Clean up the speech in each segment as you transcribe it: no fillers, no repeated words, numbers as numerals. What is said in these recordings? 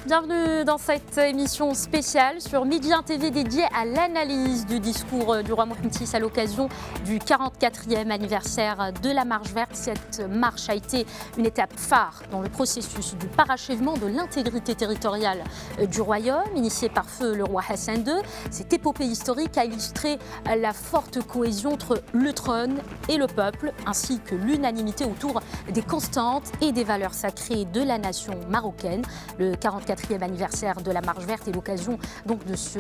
Bienvenue dans cette émission spéciale sur Média TV dédiée à l'analyse du discours du roi Mohamed VI à l'occasion du 44e anniversaire de la Marche verte. Cette marche a été une étape phare dans le processus du parachèvement de l'intégrité territoriale du royaume, initié par feu le roi Hassan II. Cette épopée historique a illustré la forte cohésion entre le trône et le peuple, ainsi que l'unanimité autour des constantes et des valeurs sacrées de la nation marocaine. Le 44e anniversaire de la Marche verte est l'occasion donc de se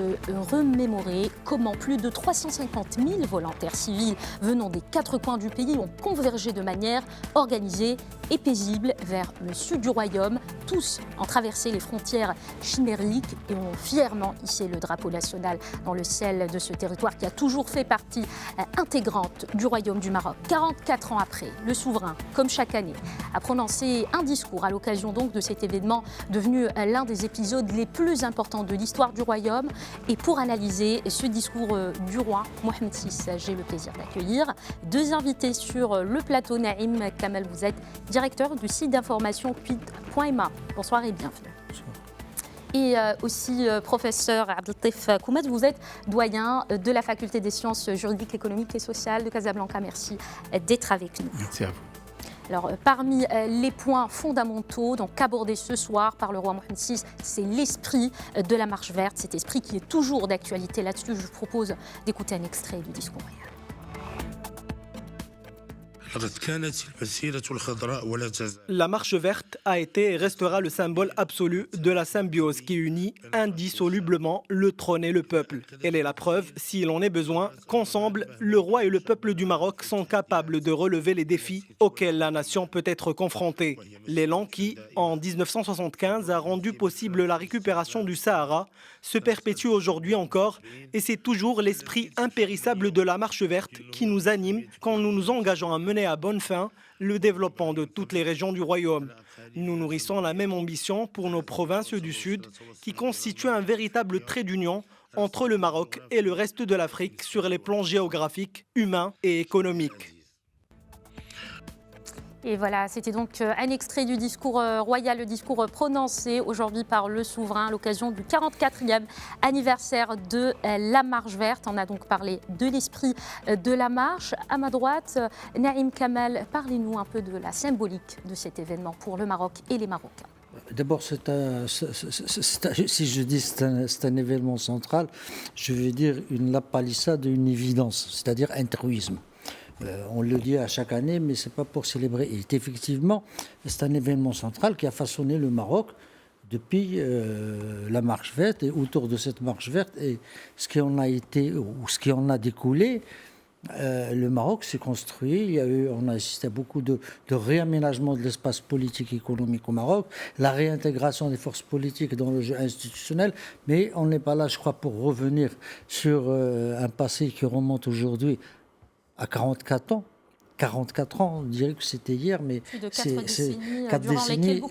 remémorer comment plus de 350 000 volontaires civils venant des quatre coins du pays ont convergé de manière organisée et paisible vers le sud du royaume. Tous ont traversé les frontières chimériques et ont fièrement hissé le drapeau national dans le ciel de ce territoire qui a toujours fait partie intégrante du royaume du Maroc. 44 ans après, le souverain, comme chaque année, a prononcé un discours à l'occasion donc de cet événement devenu l'un des épisodes les plus importants de l'histoire du royaume. Et pour analyser ce discours du roi Mohamed VI, j'ai le plaisir d'accueillir deux invités sur le plateau. Naïm Kamal, vous êtes directeur du site d'information Quid.ma. Bonsoir et bienvenue. Bonsoir. Et aussi professeur Abdeltif Koumet, vous êtes doyen de la faculté des sciences juridiques, économiques et sociales de Casablanca. Merci d'être avec nous. Merci à vous. Alors, parmi les points fondamentaux donc abordés ce soir par le roi Mohamed VI, c'est l'esprit de la Marche verte, cet esprit qui est toujours d'actualité. Là-dessus, je vous propose d'écouter un extrait du discours royal. La marche verte a été et restera le symbole absolu de la symbiose qui unit indissolublement le trône et le peuple. Elle est la preuve, s'il en est besoin, qu'ensemble, le roi et le peuple du Maroc sont capables de relever les défis auxquels la nation peut être confrontée. L'élan qui, en 1975, a rendu possible la récupération du Sahara, se perpétue aujourd'hui encore et c'est toujours l'esprit impérissable de la marche verte qui nous anime quand nous nous engageons à mener à bonne fin le développement de toutes les régions du royaume. Nous nourrissons la même ambition pour nos provinces du Sud qui constituent un véritable trait d'union entre le Maroc et le reste de l'Afrique sur les plans géographiques, humains et économiques. Et voilà, c'était donc un extrait du discours royal, le discours prononcé aujourd'hui par le souverain à l'occasion du 44e anniversaire de la Marche verte. On a donc parlé de l'esprit de la marche. À ma droite, Naïm Kamal, parlez-nous un peu de la symbolique de cet événement pour le Maroc et les Marocains. D'abord, si je dis c'est un événement central, je veux dire une lapalissade, une évidence, c'est-à-dire un truisme. On le dit à chaque année, mais ce n'est pas pour célébrer. Et effectivement, c'est un événement central qui a façonné le Maroc depuis la Marche verte et autour de cette Marche verte. Et ce qui en a été, ou ce qui en a découlé, le Maroc s'est construit. On a assisté à beaucoup de réaménagement de l'espace politique et économique au Maroc, la réintégration des forces politiques dans le jeu institutionnel. Mais on n'est pas là, je crois, pour revenir sur un passé qui remonte aujourd'hui à 44 ans. 44 ans, on dirait que c'était hier, mais c'est 4 décennies,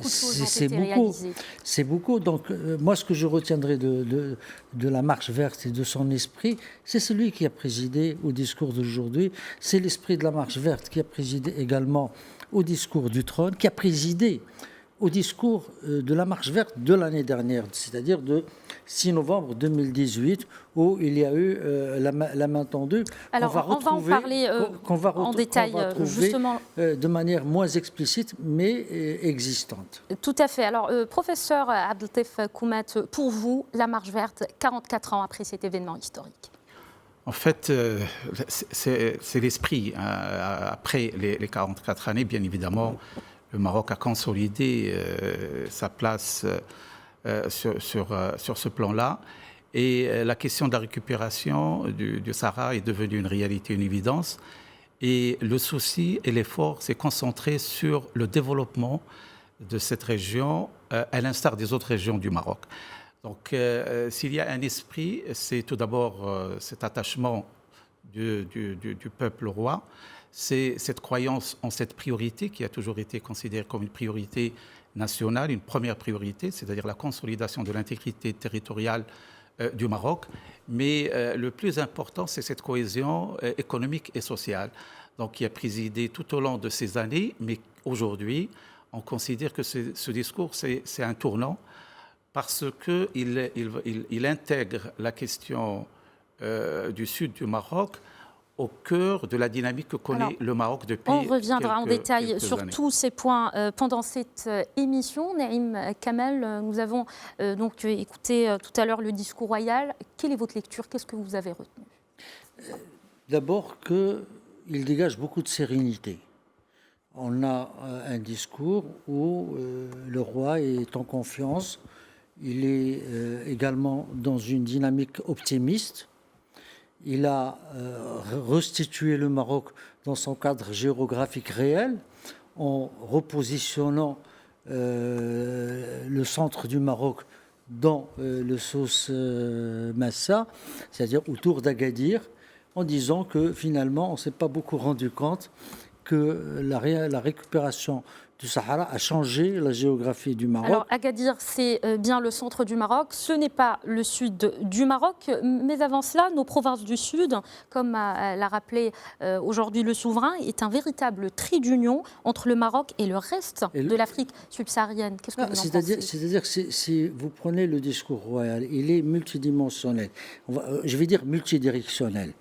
c'est beaucoup. Donc moi, ce que je retiendrai de la Marche verte et de son esprit, c'est celui qui a présidé au discours d'aujourd'hui. C'est l'esprit de la Marche verte qui a présidé également au discours du trône, qui a présidé au discours de la Marche verte de l'année dernière, c'est-à-dire de 6 novembre 2018, où il y a eu la main tendue. Alors, on va en parler en détail, justement. De manière moins explicite, mais existante. Tout à fait. Alors, professeur Abdeltif Koumet, pour vous, la Marche verte, 44 ans après cet événement historique. En fait, c'est l'esprit. Après les 44 années, bien évidemment, le Maroc a consolidé sa place sur ce plan-là. Et la question de la récupération du Sahara est devenue une réalité, une évidence. Et le souci et l'effort s'est concentré sur le développement de cette région, à l'instar des autres régions du Maroc. Donc, s'il y a un esprit, c'est tout d'abord cet attachement du peuple roi. C'est cette croyance en cette priorité qui a toujours été considérée comme une priorité nationale, une première priorité, c'est-à-dire la consolidation de l'intégrité territoriale du Maroc. Mais le plus important, c'est cette cohésion économique et sociale, donc qui a présidé tout au long de ces années. Mais aujourd'hui, on considère que ce discours, c'est un tournant parce qu'il intègre la question du sud du Maroc au cœur de la dynamique que connaît le Maroc depuis on reviendra en détail sur années. tous ces points pendant cette émission. Naïm Kamel, nous avons donc écouté tout à l'heure le discours royal. Quelle est votre lecture? Qu'est-ce que vous avez retenu? D'abord qu'il dégage beaucoup de sérénité. On a un discours où le roi est en confiance. Il est également dans une dynamique optimiste. Il a restitué le Maroc dans son cadre géographique réel en repositionnant le centre du Maroc dans le Souss Massa, c'est-à-dire autour d'Agadir, en disant que finalement on ne s'est pas beaucoup rendu compte que la récupération du Sahara a changé la géographie du Maroc. Alors Agadir, c'est bien le centre du Maroc, ce n'est pas le sud du Maroc, mais avant cela, nos provinces du sud, comme l'a rappelé aujourd'hui le souverain, est un véritable trait d'union entre le Maroc et le reste de l'Afrique subsaharienne. Qu'est-ce que vous en pensez? C'est-à-dire que si vous prenez le discours royal, il est multidimensionnel, je vais dire multidirectionnel.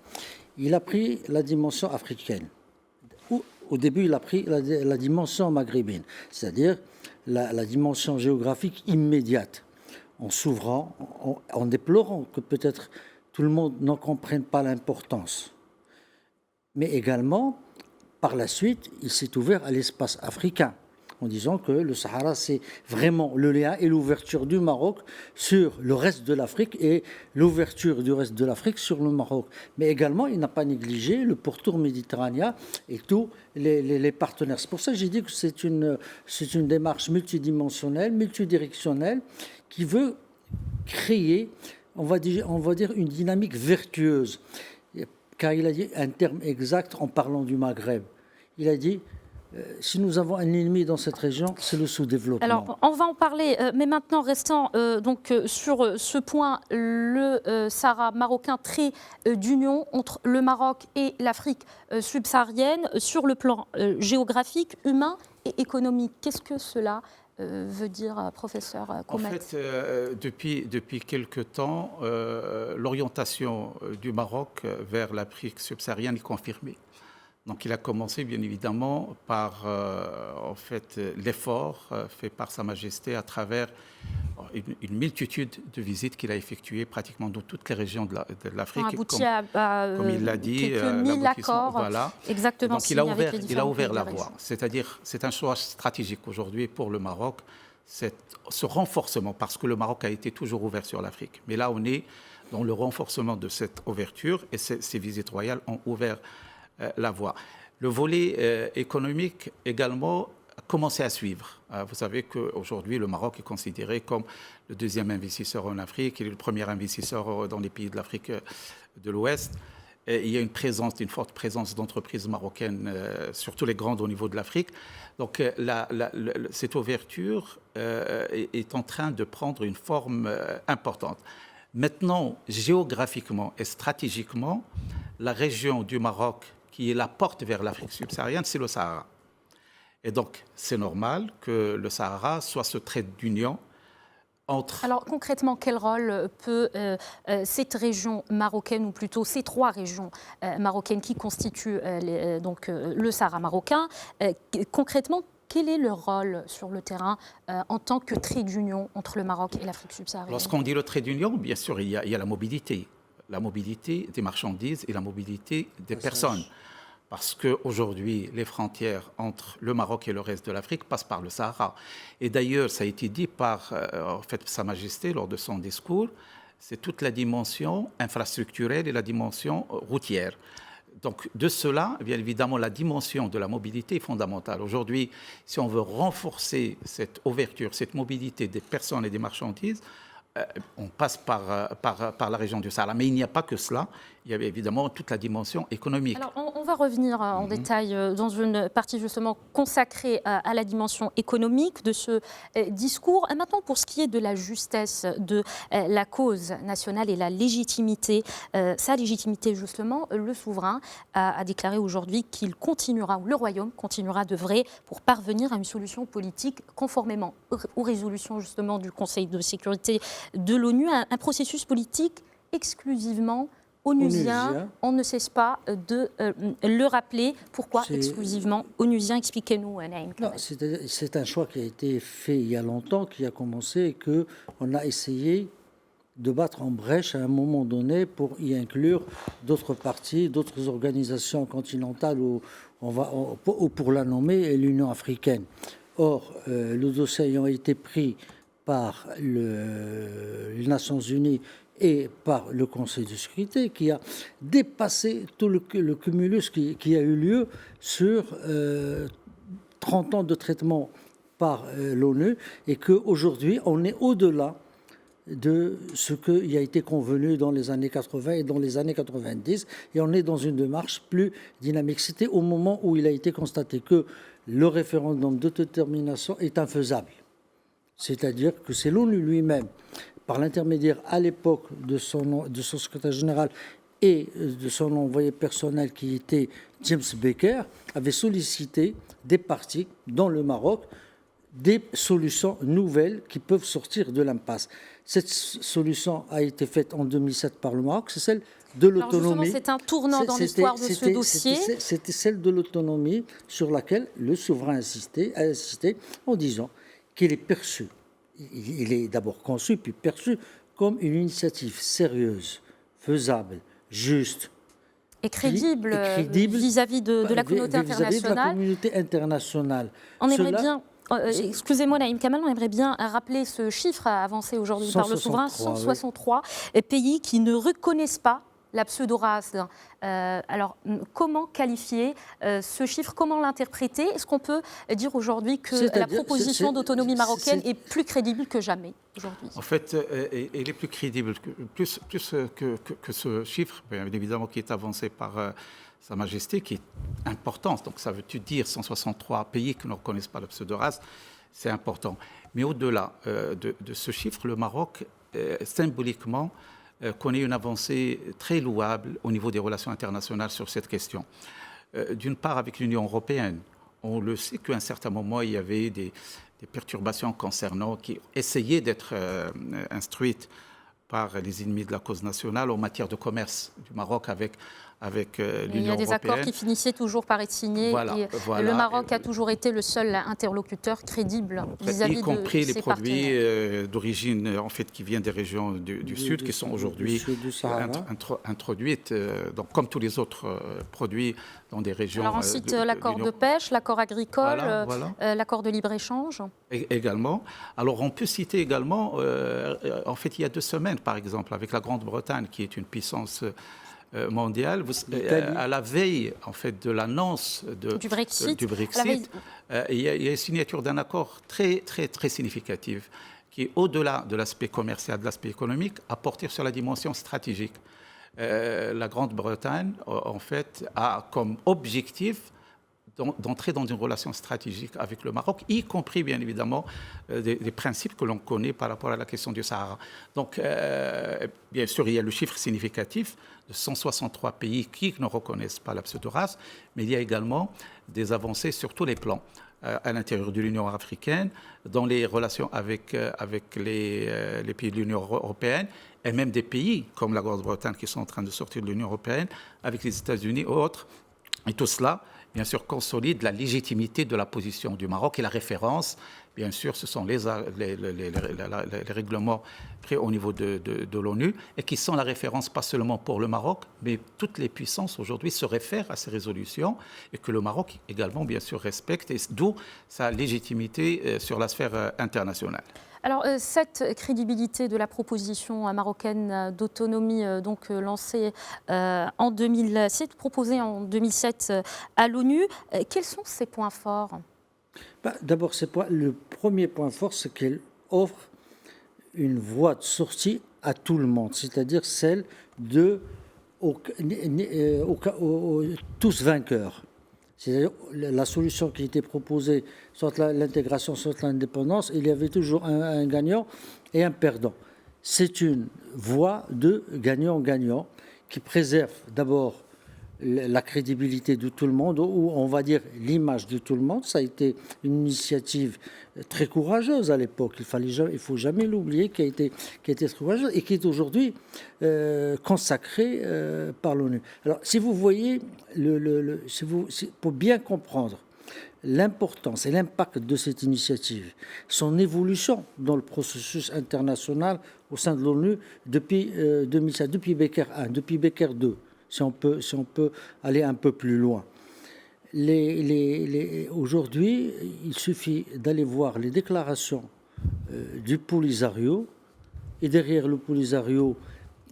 Il a pris la dimension africaine. Au début, il a pris la dimension maghrébine, c'est-à-dire la dimension géographique immédiate, en s'ouvrant, en déplorant que peut-être tout le monde n'en comprenne pas l'importance. Mais également, par la suite, il s'est ouvert à l'espace africain, en disant que le Sahara, c'est vraiment le lien et l'ouverture du Maroc sur le reste de l'Afrique et l'ouverture du reste de l'Afrique sur le Maroc. Mais également, il n'a pas négligé le pourtour méditerranéen et tous les partenaires. C'est pour ça que j'ai dit que c'est une démarche multidimensionnelle, multidirectionnelle, qui veut créer, on va dire une dynamique vertueuse. Car il a dit un terme exact en parlant du Maghreb. Il a dit si nous avons un ennemi dans cette région, c'est le sous-développement. Alors, on va en parler, mais maintenant, restant sur ce point, le Sahara marocain, trait d'union entre le Maroc et l'Afrique subsaharienne, sur le plan géographique, humain et économique. Qu'est-ce que cela veut dire, professeur Koumet? En fait, depuis quelque temps, l'orientation du Maroc vers l'Afrique subsaharienne est confirmée. Donc il a commencé bien évidemment par l'effort fait par Sa Majesté à travers une multitude de visites qu'il a effectuées pratiquement dans toutes les régions de l'Afrique. Comme il l'a dit, quelques 1000 accords, voilà. Exactement. Donc il a ouvert la voie. C'est-à-dire c'est un choix stratégique aujourd'hui pour le Maroc, ce renforcement, parce que le Maroc a été toujours ouvert sur l'Afrique. Mais là on est dans le renforcement de cette ouverture et ces visites royales ont ouvert la voie. Le volet économique également a commencé à suivre. Vous savez qu'aujourd'hui, le Maroc est considéré comme le deuxième investisseur en Afrique, il est le premier investisseur dans les pays de l'Afrique de l'Ouest. Et il y a une forte présence d'entreprises marocaines, surtout les grandes au niveau de l'Afrique. Donc cette ouverture est en train de prendre une forme importante. Maintenant, géographiquement et stratégiquement, la région du Maroc qui est la porte vers l'Afrique subsaharienne, c'est le Sahara. Et donc, c'est normal que le Sahara soit ce trait d'union entre... Alors, concrètement, quel rôle peut cette région marocaine, ou plutôt ces trois régions marocaines qui constituent le Sahara marocain, concrètement, quel est leur rôle sur le terrain en tant que trait d'union entre le Maroc et l'Afrique subsaharienne? Lorsqu'on dit le trait d'union, bien sûr, il y a la mobilité des marchandises et la mobilité des personnes. Parce qu'aujourd'hui, les frontières entre le Maroc et le reste de l'Afrique passent par le Sahara. Et d'ailleurs, ça a été dit par Sa Majesté lors de son discours, c'est toute la dimension infrastructurelle et la dimension routière. Donc de cela, bien évidemment, la dimension de la mobilité est fondamentale. Aujourd'hui, si on veut renforcer cette ouverture, cette mobilité des personnes et des marchandises, on passe par la région du Sahara. Mais il n'y a pas que cela, il y a évidemment toute la dimension économique. Alors, on on va revenir en détail dans une partie justement consacrée à la dimension économique de ce discours. Et maintenant, pour ce qui est de la justesse de la cause nationale et la légitimité, sa légitimité justement, le souverain a déclaré aujourd'hui qu'il continuera, ou le royaume continuera d'œuvrer pour parvenir à une solution politique conformément aux résolutions justement du Conseil de sécurité de l'ONU, un processus politique exclusivement onusien. On ne cesse pas de le rappeler. Pourquoi exclusivement onusien? Expliquez-nous, Naïm. C'est un choix qui a été fait il y a longtemps, qui a commencé et qu'on a essayé de battre en brèche à un moment donné pour y inclure d'autres partis, d'autres organisations continentales, ou pour la nommer, l'Union africaine. Or, le dossier ayant été pris par les Nations Unies et par le Conseil de sécurité, qui a dépassé tout le cumulus qui a eu lieu sur 30 ans de traitement par l'ONU, et qu'aujourd'hui, on est au-delà de ce qui a été convenu dans les années 80 et dans les années 90, et on est dans une démarche plus dynamique. C'était au moment où il a été constaté que le référendum d'autodétermination est infaisable. C'est-à-dire que c'est l'ONU lui-même, par l'intermédiaire à l'époque de son secrétaire général et de son envoyé personnel qui était James Baker, avait sollicité des partis dans le Maroc des solutions nouvelles qui peuvent sortir de l'impasse. Cette solution a été faite en 2007 par le Maroc, c'est celle de l'autonomie. C'est un tournant dans l'histoire de ce dossier. C'était celle de l'autonomie sur laquelle le souverain a insisté en disant qu'il est perçu, il est d'abord conçu puis perçu comme une initiative sérieuse, faisable, juste, et crédible vis-à-vis de la communauté internationale. Vis-à-vis de la communauté internationale. On aimerait bien... Excusez-moi, Naïm Kamal, on aimerait bien rappeler ce chiffre avancé aujourd'hui par le souverain, 163 pays qui ne reconnaissent pas la pseudo-race. Alors, comment qualifier ce chiffre? Comment l'interpréter? Est-ce qu'on peut dire aujourd'hui que la proposition d'autonomie marocaine est plus crédible que jamais aujourd'hui? En fait, elle est plus crédible, plus que ce chiffre, bien évidemment, qui est avancé par Sa Majesté, qui est importante. Donc, ça veut dire 163 pays qui ne reconnaissent pas la pseudo-race, c'est important. Mais au-delà de ce chiffre, le Maroc, symboliquement, connaît une avancée très louable au niveau des relations internationales sur cette question. D'une part, avec l'Union européenne, on le sait qu'à un certain moment, il y avait des perturbations concernant, qui essayaient d'être instruites par les ennemis de la cause nationale en matière de commerce du Maroc avec l'Union européenne. Il y a des accords qui finissaient toujours par être signés. Le Maroc a toujours été le seul interlocuteur crédible vis-à-vis de ses partenaires. Y compris les produits d'origine, en fait, qui viennent des régions du Sud, qui sont aujourd'hui introduites, donc, comme tous les autres produits dans des régions. Alors on cite l'accord de pêche, l'accord agricole, l'accord de libre-échange. Également. Alors on peut citer également, en fait, il y a 2 semaines, par exemple, avec la Grande-Bretagne, qui est une puissance mondiale, à la veille en fait de l'annonce du Brexit, il y a une signature d'un accord très très très significatif qui, au-delà de l'aspect commercial, de l'aspect économique, a porté sur la dimension stratégique. La Grande-Bretagne en fait a comme objectif d'entrer dans une relation stratégique avec le Maroc, y compris bien évidemment des principes que l'on connaît par rapport à la question du Sahara. Donc, bien sûr, il y a le chiffre significatif de 163 pays qui ne reconnaissent pas la pseudo-race, mais il y a également des avancées sur tous les plans à l'intérieur de l'Union africaine, dans les relations avec les pays de l'Union européenne, et même des pays comme la Grande-Bretagne qui sont en train de sortir de l'Union européenne, avec les États-Unis et autres. Et tout cela, bien sûr, consolide la légitimité de la position du Maroc et la référence. Bien sûr, ce sont les règlements pris au niveau de l'ONU et qui sont la référence pas seulement pour le Maroc, mais toutes les puissances aujourd'hui se réfèrent à ces résolutions et que le Maroc également, bien sûr, respecte, et d'où sa légitimité sur la sphère internationale. Alors, cette crédibilité de la proposition marocaine d'autonomie, donc lancée en 2007, proposée en 2007 à l'ONU, quels sont ses points forts? D'abord, le premier point fort, c'est qu'elle offre une voie de sortie à tout le monde, c'est-à-dire celle de tous vainqueurs. C'est-à-dire la solution qui était proposée, soit l'intégration, soit l'indépendance, il y avait toujours un gagnant et un perdant. C'est une voie de gagnant-gagnant qui préserve d'abord la crédibilité de tout le monde, ou on va dire l'image de tout le monde. Ça a été une initiative très courageuse à l'époque. Il faut jamais l'oublier, qui a été très courageuse et qui est aujourd'hui consacrée par l'ONU. Alors, si vous voyez, pour bien comprendre l'importance et l'impact de cette initiative, son évolution dans le processus international au sein de l'ONU depuis 2007, depuis Becker I, depuis Becker II, si on peut aller un peu plus loin. Aujourd'hui, il suffit d'aller voir les déclarations du Polisario, et derrière le Polisario,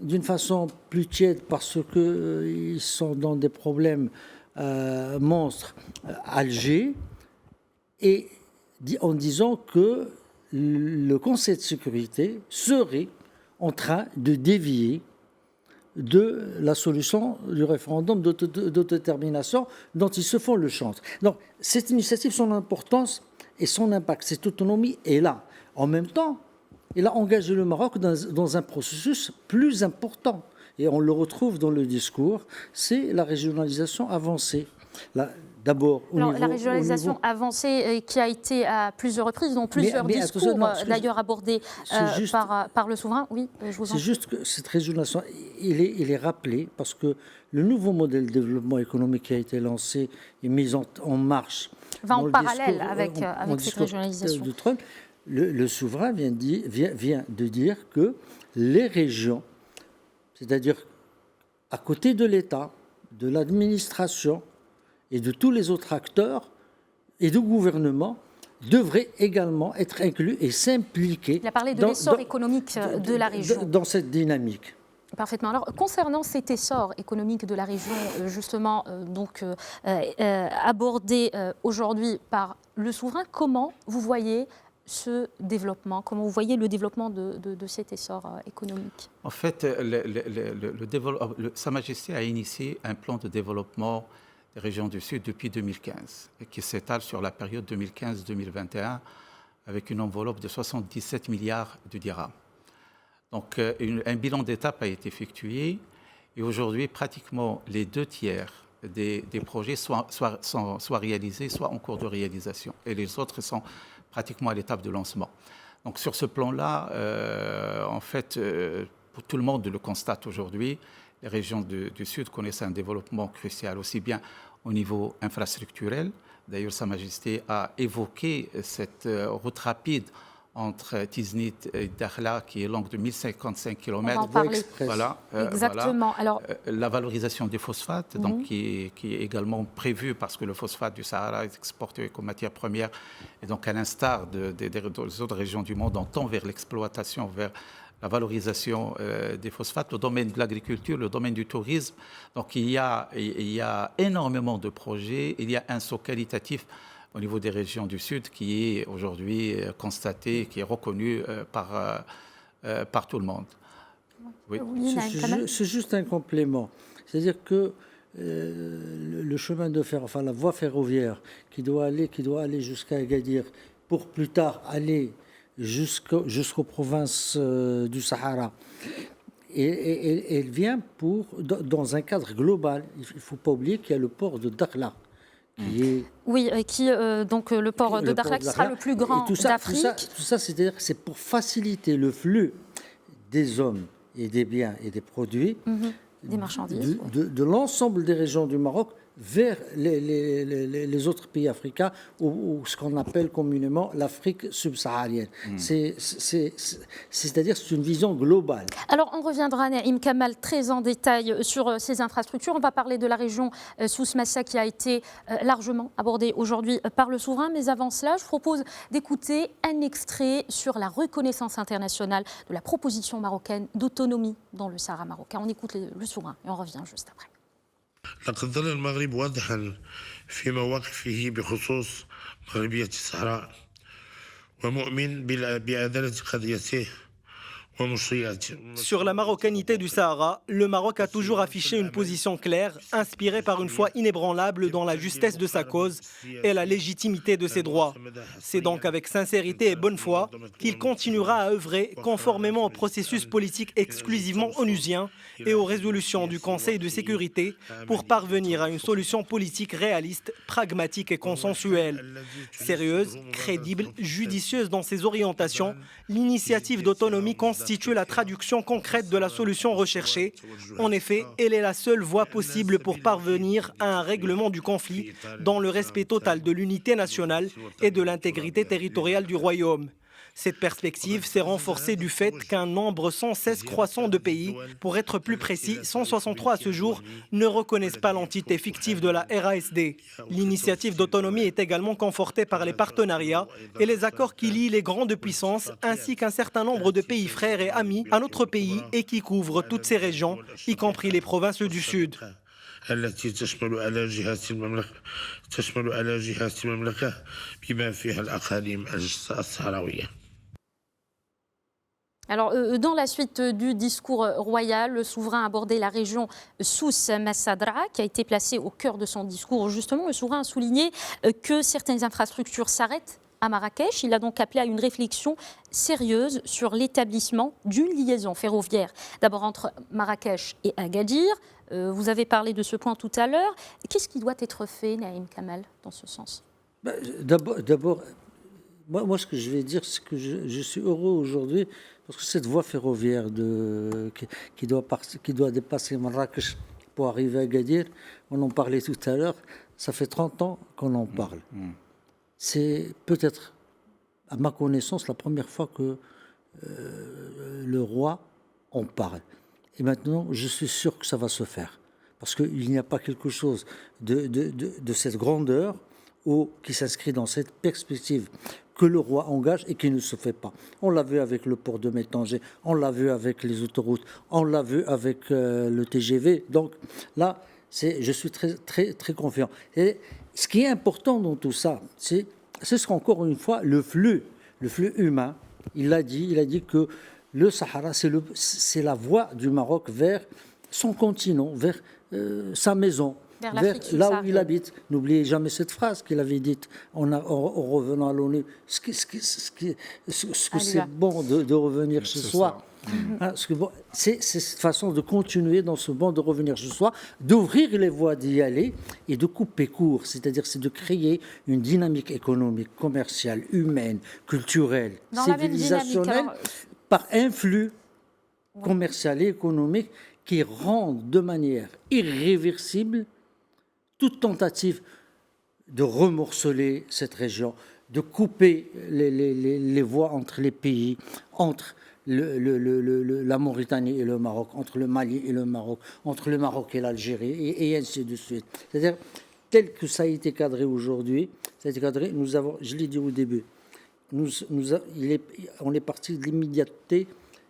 d'une façon plus tiède parce qu'ils sont dans des problèmes monstres, Alger, et en disant que le Conseil de sécurité serait en train de dévier de la solution du référendum d'autodétermination dont ils se font le chantre. Donc, cette initiative, son importance et son impact, cette autonomie est là. En même temps, elle a engagé le Maroc dans un processus plus important. Et on le retrouve dans le discours, c'est la régionalisation avancée. D'abord, la régionalisation avancée qui a été à plusieurs reprises, dans plusieurs discours d'ailleurs abordés par le souverain. Oui, je vous en prie. C'est juste que cette régionalisation, il est rappelé parce que le nouveau modèle de développement économique qui a été lancé et mis en marche va en parallèle avec cette régionalisation. De Trump, le souverain vient de dire que les régions, c'est-à-dire à côté de l'État, de l'administration, et de tous les autres acteurs et du gouvernement devraient également être inclus et s'impliquer. Il a parlé de l'essor économique de la région. Dans cette dynamique. Parfaitement. Alors, concernant cet essor économique de la région, justement, abordé aujourd'hui par le souverain, comment vous voyez ce développement? Comment vous voyez le développement de cet essor économique? En fait, Sa Majesté a initié un plan de développement des régions du Sud depuis 2015, et qui s'étale sur la période 2015-2021 avec une enveloppe de 77 milliards de dirhams. Donc un bilan d'étape a été effectué et aujourd'hui pratiquement les 2/3 des projets soit réalisés, soit en cours de réalisation, et les autres sont pratiquement à l'étape de lancement. Donc sur ce plan-là, en fait, pour tout le monde le constate aujourd'hui, les régions du Sud connaissent un développement crucial, aussi bien au niveau infrastructurel. D'ailleurs, Sa Majesté a évoqué cette route rapide entre Tiznit et Dakhla, qui est longue de 1055 km. On va en parler. Voilà, exactement. Voilà. Alors, la valorisation des phosphates, donc, qui est également prévue parce que le phosphate du Sahara est exporté comme matière première. Et donc, à l'instar des autres régions du monde, on tend vers l'exploitation, vers la valorisation des phosphates, le domaine de l'agriculture, le domaine du tourisme. Donc il y a énormément de projets, il y a un saut qualitatif au niveau des régions du Sud qui est aujourd'hui constaté, qui est reconnu par tout le monde. Oui. C'est juste un complément. C'est-à-dire que le chemin de fer, enfin la voie ferroviaire qui doit aller jusqu'à Agadir pour plus tard aller jusqu'aux provinces du Sahara. Et elle vient dans un cadre global. Il ne faut pas oublier qu'il y a le port de Dakhla. Donc le port de Dakhla qui sera le plus grand d'Afrique. Tout ça, c'est-à-dire que c'est pour faciliter le flux des hommes et des biens et des produits, des marchandises, de l'ensemble des régions du Maroc vers les autres pays africains, ou ce qu'on appelle communément l'Afrique subsaharienne. C'est-à-dire c'est une vision globale. Alors on reviendra, Naïm Kamal, très en détail sur ces infrastructures. On va parler de la région Souss Massa qui a été largement abordée aujourd'hui par le souverain. Mais avant cela, je propose d'écouter un extrait sur la reconnaissance internationale de la proposition marocaine d'autonomie dans le Sahara marocain. On écoute le souverain et on revient juste après. لقد ظل المغرب واضحا في مواقفه بخصوص مغربية الصحراء ومؤمن بأدلة قضيته Sur la marocanité du Sahara, le Maroc a toujours affiché une position claire, inspirée par une foi inébranlable dans la justesse de sa cause et la légitimité de ses droits. C'est donc avec sincérité et bonne foi qu'il continuera à œuvrer conformément au processus politique exclusivement onusien et aux résolutions du Conseil de sécurité pour parvenir à une solution politique réaliste, pragmatique et consensuelle. Sérieuse, crédible, judicieuse dans ses orientations, l'initiative d'autonomie constitue la traduction concrète de la solution recherchée. En effet, elle est la seule voie possible pour parvenir à un règlement du conflit dans le respect total de l'unité nationale et de l'intégrité territoriale du royaume. Cette perspective s'est renforcée du fait qu'un nombre sans cesse croissant de pays, pour être plus précis, 163 à ce jour, ne reconnaissent pas l'entité fictive de la RASD. L'initiative d'autonomie est également confortée par les partenariats et les accords qui lient les grandes puissances, ainsi qu'un certain nombre de pays frères et amis à notre pays et qui couvrent toutes ces régions, y compris les provinces du Sud. التي تشمل على جهات المملكة بما فيها الأقاليم الصحراوية. Alors, dans la suite du discours royal, le souverain a abordé la région Souss Massadra, qui a été placée au cœur de son discours. Justement, le souverain a souligné que certaines infrastructures s'arrêtent à Marrakech. Il a donc appelé à une réflexion sérieuse sur l'établissement d'une liaison ferroviaire, d'abord entre Marrakech et Agadir. Vous avez parlé de ce point tout à l'heure. Qu'est-ce qui doit être fait, Naïm Kamal, dans ce sens? D'abord, moi, ce que je vais dire, c'est que je suis heureux aujourd'hui parce que cette voie ferroviaire qui doit dépasser Marrakech pour arriver à Agadir, on en parlait tout à l'heure, ça fait 30 ans qu'on en parle. C'est peut-être, à ma connaissance, la première fois que le roi en parle. Et maintenant, je suis sûr que ça va se faire. Parce qu'il n'y a pas quelque chose de cette grandeur qui s'inscrit dans cette perspective que le roi engage et qui ne se fait pas. On l'a vu avec le port de Métanger, on l'a vu avec les autoroutes, on l'a vu avec le TGV. Donc là, je suis très, très, très confiant. Et ce qui est important dans tout ça, c'est encore une fois le flux humain. Il a dit que le Sahara, c'est la voie du Maroc vers son continent, vers sa maison, vers là où il habite. N'oubliez jamais cette phrase qu'il avait dite en revenant à l'ONU. Ce que c'est bon de revenir chez soi. C'est cette façon de continuer dans ce bon de revenir chez soi, d'ouvrir les voies d'y aller et de couper court. C'est-à-dire, c'est de créer une dynamique économique, commerciale, humaine, culturelle, civilisationnelle, par un flux commercial et économique qui rend de manière irréversible toute tentative de remorceler cette région, de couper les voies entre les pays, entre la Mauritanie et le Maroc, entre le Mali et le Maroc, entre le Maroc et l'Algérie, et ainsi de suite. C'est-à-dire, tel que ça a été cadré aujourd'hui, nous avons, je l'ai dit au début, on est parti de l'immédiateté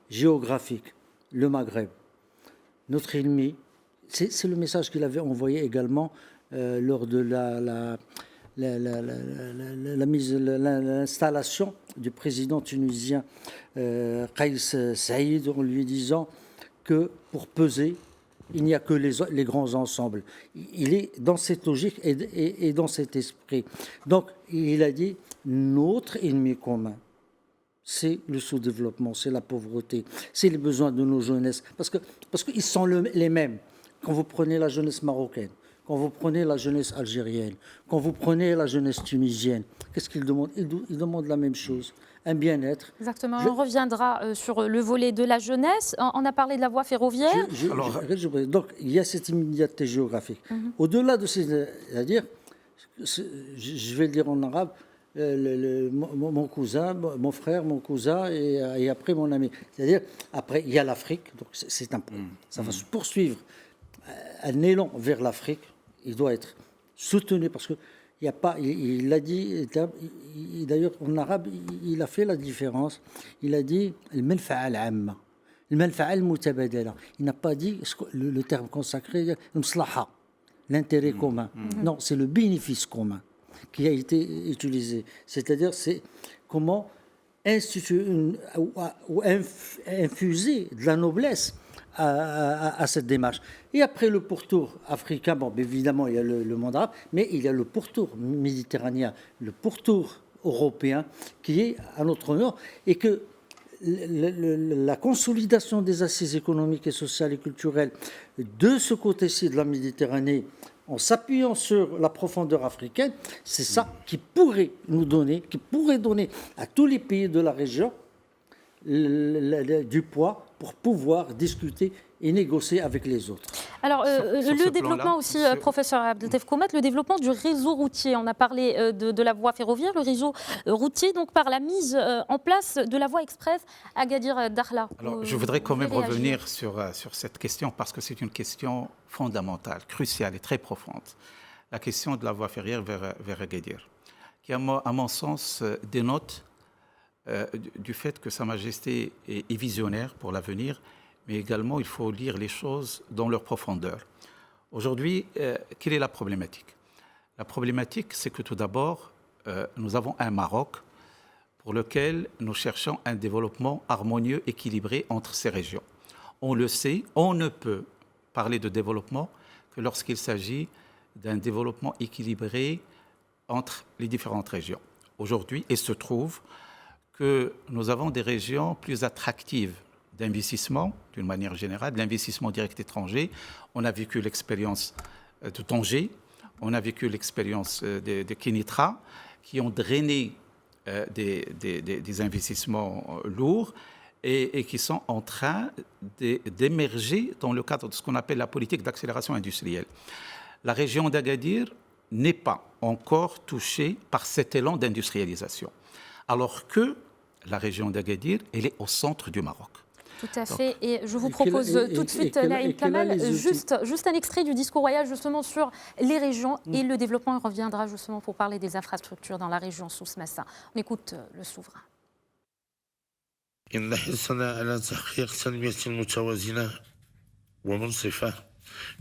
géographique, le Maghreb. Notre ennemi, c'est le message qu'il avait envoyé également lors de l'installation du président tunisien Kais Saïd, en lui disant que pour peser, il n'y a que les grands ensembles. Il est dans cette logique et dans cet esprit. Donc, il a dit, notre ennemi commun, c'est le sous-développement, c'est la pauvreté, c'est les besoins de nos jeunesses. Parce qu'ils sont les mêmes. Quand vous prenez la jeunesse marocaine, quand vous prenez la jeunesse algérienne, quand vous prenez la jeunesse tunisienne, qu'est-ce qu'ils demandent? Ils demandent la même chose, un bien-être. Exactement, on reviendra sur le volet de la jeunesse. On a parlé de la voie ferroviaire. Donc, il y a cette immédiateté géographique. Au-delà de c'est-à-dire, je vais le dire en arabe, mon cousin, mon frère, mon cousin et après mon ami. C'est-à-dire, après, il y a l'Afrique, donc ça va se poursuivre. Un élan vers l'Afrique, il doit être soutenu parce que il n'y a pas, il a dit, d'ailleurs en arabe, il a fait la différence. Il a dit al-manfa'a al-amma, al-manfa'a al-mutabadala. Il n'a pas dit le terme consacré, al-maslaha, l'intérêt commun. Non, c'est le bénéfice commun qui a été utilisé. C'est-à-dire, c'est comment infuser de la noblesse à cette démarche. Et après le pourtour africain, bon, évidemment, il y a le monde arabe, mais il y a le pourtour méditerranéen, le pourtour européen qui est à notre honneur, et que la consolidation des assises économiques et sociales et culturelles de ce côté-ci de la Méditerranée, en s'appuyant sur la profondeur africaine, c'est ça qui pourrait nous donner, qui pourrait donner à tous les pays de la région du poids pour pouvoir discuter et négocier avec les autres. Alors, le développement aussi, monsieur... professeur Abdeltef Koumet, le développement du réseau routier. On a parlé de la voie ferroviaire, le réseau routier, donc par la mise en place de la voie express Agadir-Dakhla. Alors, je voudrais quand même revenir sur cette question parce que c'est une question fondamentale, cruciale et très profonde. La question de la voie ferroviaire vers Agadir, qui, à mon sens, dénote du fait que Sa Majesté est visionnaire pour l'avenir, mais également il faut lire les choses dans leur profondeur. Aujourd'hui, quelle est la problématique? La problématique, c'est que tout d'abord, nous avons un Maroc pour lequel nous cherchons un développement harmonieux, équilibré entre ces régions. On le sait, on ne peut parler de développement que lorsqu'il s'agit d'un développement équilibré entre les différentes régions. Aujourd'hui, il se trouve que nous avons des régions plus attractives d'investissement, d'une manière générale, de l'investissement direct étranger. On a vécu l'expérience de Tanger, on a vécu l'expérience de Kénitra, qui ont drainé des investissements lourds et qui sont en train d'émerger dans le cadre de ce qu'on appelle la politique d'accélération industrielle. La région d'Agadir n'est pas encore touchée par cet élan d'industrialisation, alors que la région d'Agadir, elle est au centre du Maroc. Tout à fait. Et je vous propose tout de suite, Naïm Kamal, juste un extrait du discours royal justement sur les régions et le développement. Il reviendra justement pour parler des infrastructures dans la région Souss-Massa. On écoute le souverain. إن حرصنا على تحقيق تنمية متوازنة ومنصفة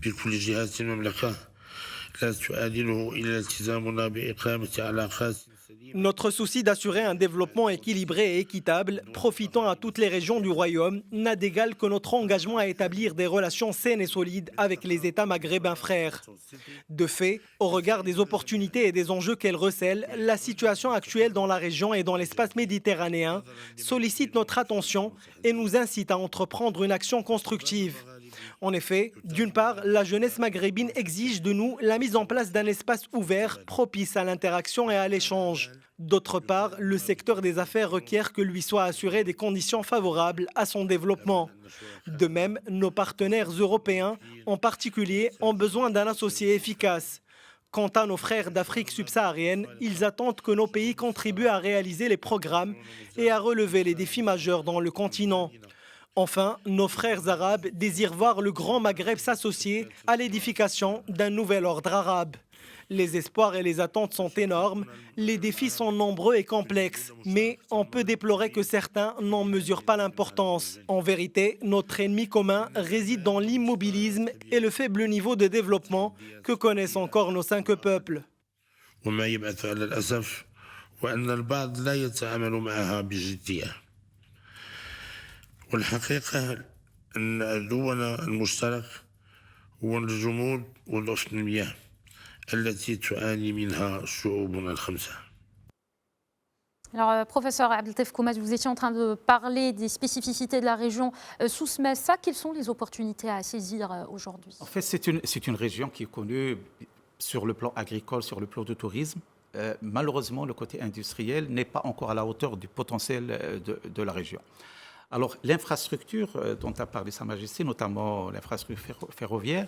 في كل جهات المملكة لا تؤدله إلى التزامنا بإقامة علاقات. Notre souci d'assurer un développement équilibré et équitable, profitant à toutes les régions du royaume, n'a d'égal que notre engagement à établir des relations saines et solides avec les États maghrébins frères. De fait, au regard des opportunités et des enjeux qu'elle recèle, la situation actuelle dans la région et dans l'espace méditerranéen sollicite notre attention et nous incite à entreprendre une action constructive. En effet, d'une part, la jeunesse maghrébine exige de nous la mise en place d'un espace ouvert, propice à l'interaction et à l'échange. D'autre part, le secteur des affaires requiert que lui soient assurées des conditions favorables à son développement. De même, nos partenaires européens, en particulier, ont besoin d'un associé efficace. Quant à nos frères d'Afrique subsaharienne, ils attendent que nos pays contribuent à réaliser les programmes et à relever les défis majeurs dans le continent. Enfin, nos frères arabes désirent voir le Grand Maghreb s'associer à l'édification d'un nouvel ordre arabe. Les espoirs et les attentes sont énormes, les défis sont nombreux et complexes, mais on peut déplorer que certains n'en mesurent pas l'importance. En vérité, notre ennemi commun réside dans l'immobilisme et le faible niveau de développement que connaissent encore nos 5 peuples. والحقيقة أن عدونا المشترك هو الجمود وضعف المياه التي تعاني منها شعوبنا الخمسة. Alors, professeur Abdeltef Koumet, vous étiez en train de parler des spécificités de la région Souss-Massa. Quelles sont les opportunités à saisir aujourd'hui? En fait, c'est une région qui est connue sur le plan agricole, sur le plan du tourisme. Malheureusement, le côté industriel n'est pas encore à la hauteur du potentiel de la région. Alors, l'infrastructure dont a parlé Sa Majesté, notamment l'infrastructure ferroviaire,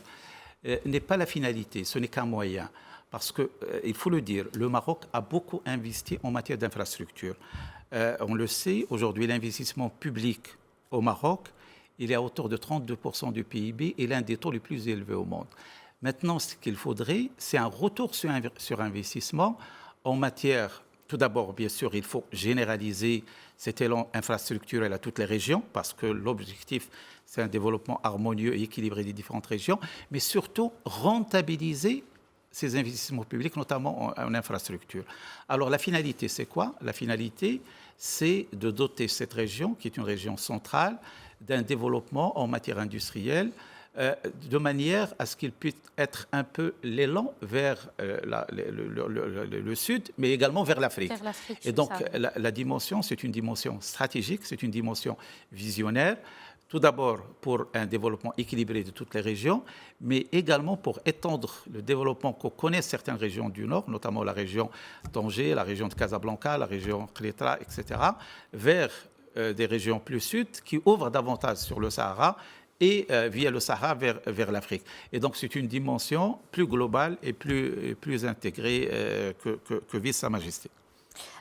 n'est pas la finalité, ce n'est qu'un moyen. Parce qu'il faut le dire, le Maroc a beaucoup investi en matière d'infrastructure. On le sait, aujourd'hui, l'investissement public au Maroc, il est à hauteur de 32% du PIB et l'un des taux les plus élevés au monde. Maintenant, ce qu'il faudrait, c'est un retour sur investissement en matière. Tout d'abord, bien sûr, il faut généraliser cet élan infrastructurel à toutes les régions parce que l'objectif, c'est un développement harmonieux et équilibré des différentes régions, mais surtout rentabiliser ces investissements publics, notamment en infrastructure. Alors la finalité, c'est quoi? La finalité, c'est de doter cette région, qui est une région centrale, d'un développement en matière industrielle, de manière à ce qu'il puisse être un peu l'élan vers le sud, mais également vers l'Afrique. Et donc, la dimension, c'est une dimension stratégique, c'est une dimension visionnaire, tout d'abord pour un développement équilibré de toutes les régions, mais également pour étendre le développement que connaissent certaines régions du Nord, notamment la région d'Angers, la région de Casablanca, la région Klétra, etc., vers des régions plus sud qui ouvrent davantage sur le Sahara et via le Sahara vers l'Afrique. Et donc, c'est une dimension plus globale et plus intégrée que vise Sa Majesté.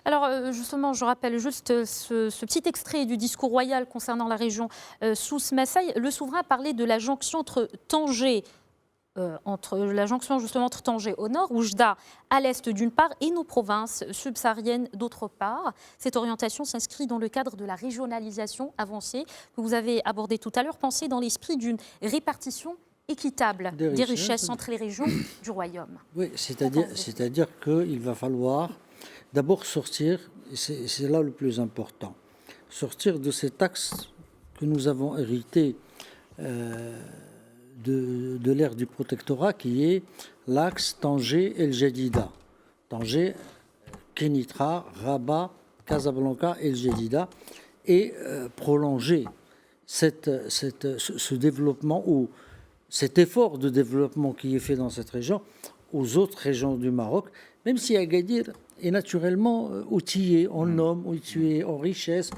Alors justement, je rappelle juste ce petit extrait du discours royal concernant la région Souss-Massaï. Le souverain a parlé de la jonction entre Tanger, entre Tanger au nord, Oujda à l'est d'une part, et nos provinces subsahariennes d'autre part. Cette orientation s'inscrit dans le cadre de la régionalisation avancée que vous avez abordée tout à l'heure, pensée dans l'esprit d'une répartition équitable des richesses entre les régions du royaume. Oui, c'est-à-dire qu'il va falloir d'abord sortir, c'est là le plus important, sortir de cet axe que nous avons hérité de l'ère du protectorat, qui est l'axe Tanger-El Jadida. Tanger, Kénitra, Rabat, Casablanca, El Jadida, et prolonger ce développement, ou cet effort de développement qui est fait dans cette région aux autres régions du Maroc, même si Agadir est naturellement outillé en hommes, outillé en richesse,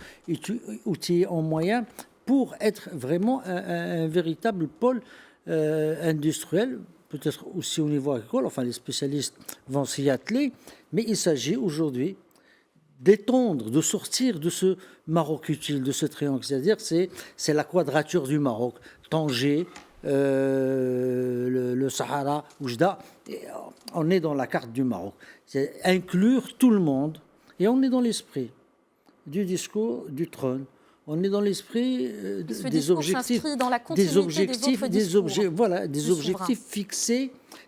outillé en moyens, pour être vraiment un véritable pôle industriel, peut-être aussi au niveau agricole, enfin les spécialistes vont s'y atteler, mais il s'agit aujourd'hui d'étendre, de sortir de ce Maroc utile, de ce triangle, c'est-à-dire c'est la quadrature du Maroc, Tanger, le Sahara, Oujda, on est dans la carte du Maroc. C'est inclure tout le monde, et on est dans l'esprit du discours du trône. On est dans l'esprit des objectifs,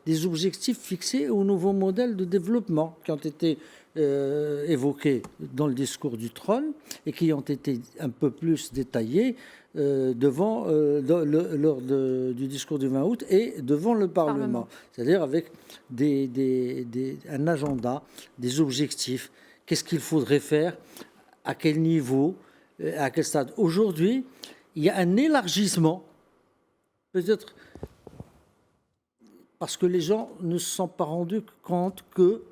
des objectifs fixés au nouveau modèle de développement qui ont été évoqués dans le discours du trône et qui ont été un peu plus détaillés lors du discours du 20 août et devant le Parlement. C'est-à-dire avec un agenda, des objectifs, qu'est-ce qu'il faudrait faire, à quel niveau, à quel stade. Aujourd'hui, il y a un élargissement, peut-être parce que les gens ne se sont pas rendus compte que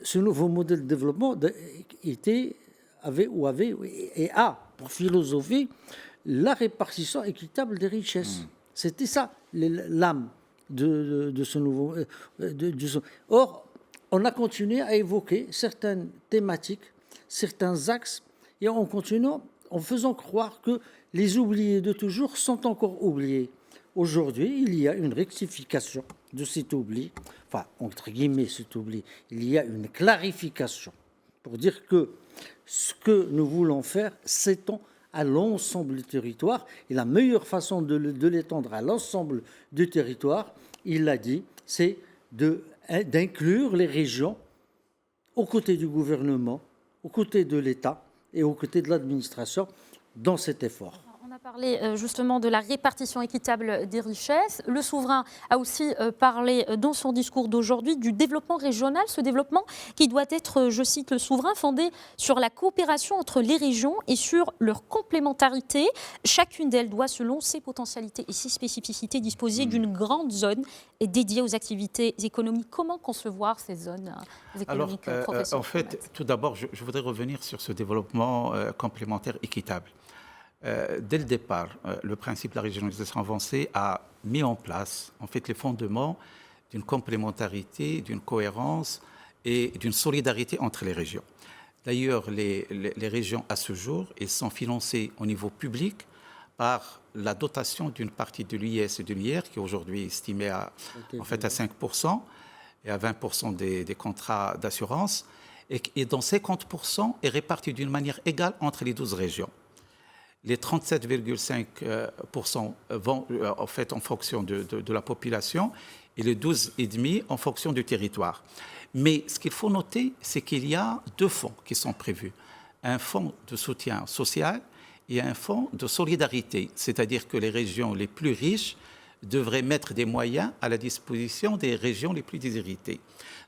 ce nouveau modèle de développement avait pour philosophie la répartition équitable des richesses. C'était ça l'âme de ce nouveau. Or, on a continué à évoquer certaines thématiques, certains axes, et en continuant, en faisant croire que les oubliés de toujours sont encore oubliés. Aujourd'hui, il y a une rectification de cet oubli, enfin, entre guillemets, cet oubli. Il y a une clarification pour dire que ce que nous voulons faire s'étend à l'ensemble du territoire. Et la meilleure façon de l'étendre à l'ensemble du territoire, il l'a dit, c'est d'inclure les régions aux côtés du gouvernement, aux côtés de l'État et aux côtés de l'administration dans cet effort. On a parlé justement de la répartition équitable des richesses. Le souverain a aussi parlé dans son discours d'aujourd'hui du développement régional, ce développement qui doit être, je cite le souverain, fondé sur la coopération entre les régions et sur leur complémentarité. Chacune d'elles doit, selon ses potentialités et ses spécificités, disposer d'une grande zone dédiée aux activités économiques. Comment concevoir ces zones économiques professionnelles? En fait, tout d'abord, je voudrais revenir sur ce développement complémentaire équitable. Dès le départ, le principe de la régionalisation avancée a mis en place en fait les fondements d'une complémentarité, d'une cohérence et d'une solidarité entre les régions. D'ailleurs, les régions à ce jour, elles sont financées au niveau public par la dotation d'une partie de l'UIS et de l'IR qui est aujourd'hui estimée à 5% et à 20% des contrats d'assurance et dont 50% est réparti d'une manière égale entre les 12 régions. Les 37,5% vont en fait en fonction de la population et le 12,5 en fonction du territoire. Mais ce qu'il faut noter, c'est qu'il y a 2 fonds qui sont prévus. Un fonds de soutien social et un fonds de solidarité, c'est-à-dire que les régions les plus riches devraient mettre des moyens à la disposition des régions les plus déshéritées.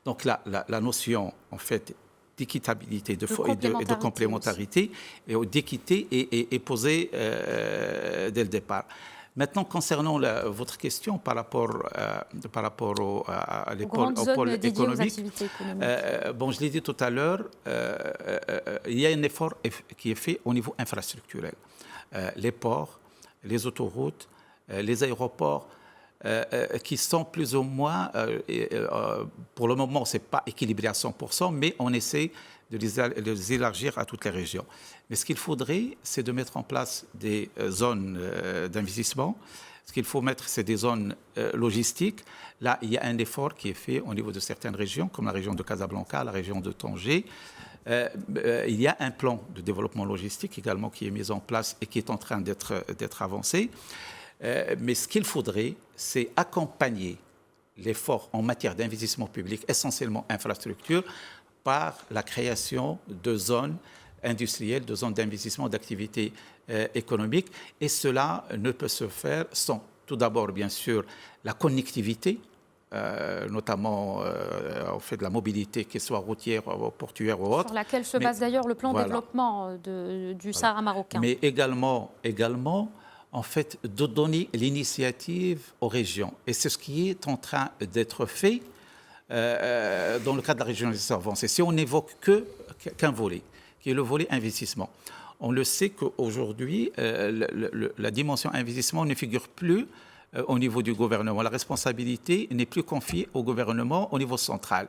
Donc la notion, en fait, d'équitabilité, de complémentarité et d'équité est posée dès le départ. Maintenant, concernant votre question par rapport à pôle économique, je l'ai dit tout à l'heure, il y a un effort qui est fait au niveau infrastructurel. Les ports, les autoroutes, les aéroports, qui sont plus ou moins, pour le moment, ce n'est pas équilibré à 100%, mais on essaie de les élargir à toutes les régions. Mais ce qu'il faudrait, c'est de mettre en place des zones d'investissement. Ce qu'il faut mettre, c'est des zones logistiques. Là, il y a un effort qui est fait au niveau de certaines régions, comme la région de Casablanca, la région de Tanger. Il y a un plan de développement logistique également qui est mis en place et qui est en train d'être avancé. Mais ce qu'il faudrait, c'est accompagner l'effort en matière d'investissement public, essentiellement infrastructure, par la création de zones industrielles, de zones d'investissement, d'activités économiques. Et cela ne peut se faire sans, tout d'abord, bien sûr, la connectivité, notamment au fait de la mobilité, qu'elle soit routière, portuaire ou autre. Sur laquelle se base d'ailleurs le plan de développement du Sahara marocain. Mais également, en fait, de donner l'initiative aux régions. Et c'est ce qui est en train d'être fait dans le cadre de la régionalisation avancée. Si on n'évoque qu'un volet, qui est le volet investissement, on le sait qu'aujourd'hui, la dimension investissement ne figure plus au niveau du gouvernement. La responsabilité n'est plus confiée au gouvernement au niveau central.